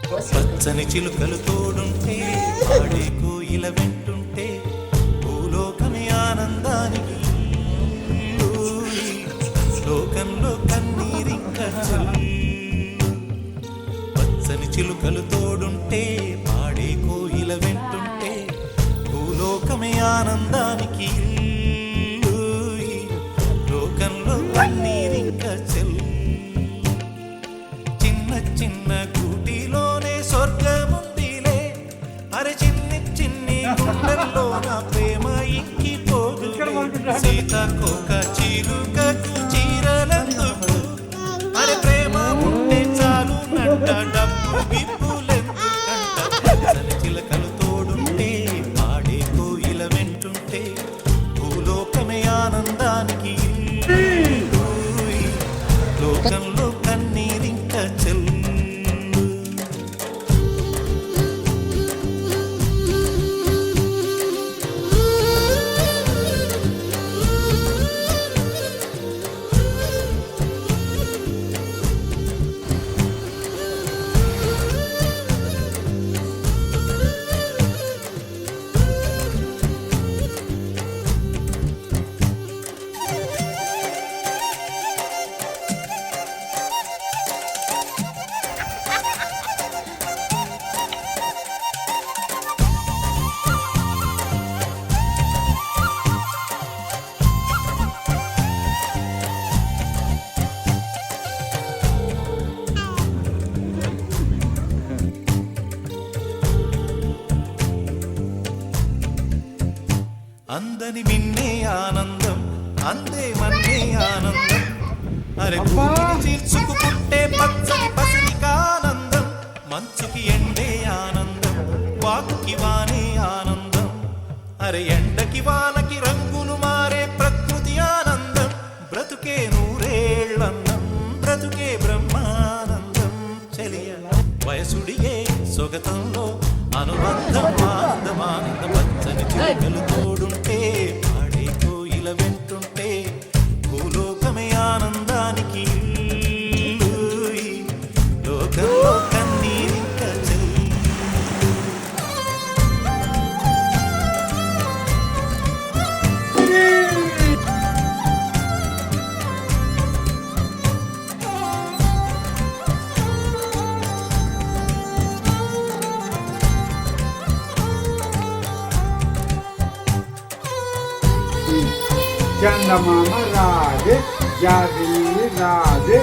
పచ్చని చిలుకలు తోడుంటే పాడే కోయిల వెంటుంటే భూలోకమే ఆనందానికి లోకంలో కన్నీరింక పచ్చని చిలుకలు తోడుంటే పాడే కోయిల వెంటుంటే భూలోకమే ఆనందానికి లోకంలో కన్నీరింక చిన్న చిన్న గూటిలోనే స్వర్గముందిలే అరే చిన్ని చిన్ని గుండెల్లో నా ప్రేమ ఇంకిపోదు సీతాకోక చిలుకకు చీరలందుకు అరే ప్రేమ ఉంటే చాలు నంట డబ్బు విప్పులెందుకంట పచ్చని చిలకలు తోడుంటే పాడే కోయిల వెంటుంటే భూలోకమే ఆనందానికి లోకంలో కన్నీరింక అందని మిన్నే ఆనందం అందే మన్నే ఆనందం అరే భూమిని చీల్చుకు పుట్టే పచ్చని పసిలికానందం మంచుకి ఎండే ఆనందం వాకుకి వానే ఆనందం అరే ఎండకి వానకి రంగులు మారే ప్రకృతి ఆనందం బ్రతుకే నూరేళ్ళన్నం బ్రతుకే బ్రహ్మానందం చెలియ వయసుడిగే సొగతంలో అనుబంధం ఆనందమానంద పచ్చని చిలుకలు తోడుంటే పాడే కోయిల వెంటుంటే భూలోకమే ఆనందానికి లోకంలో కన్నీరింక చందమామ రాజే జాబిల్లి రాజే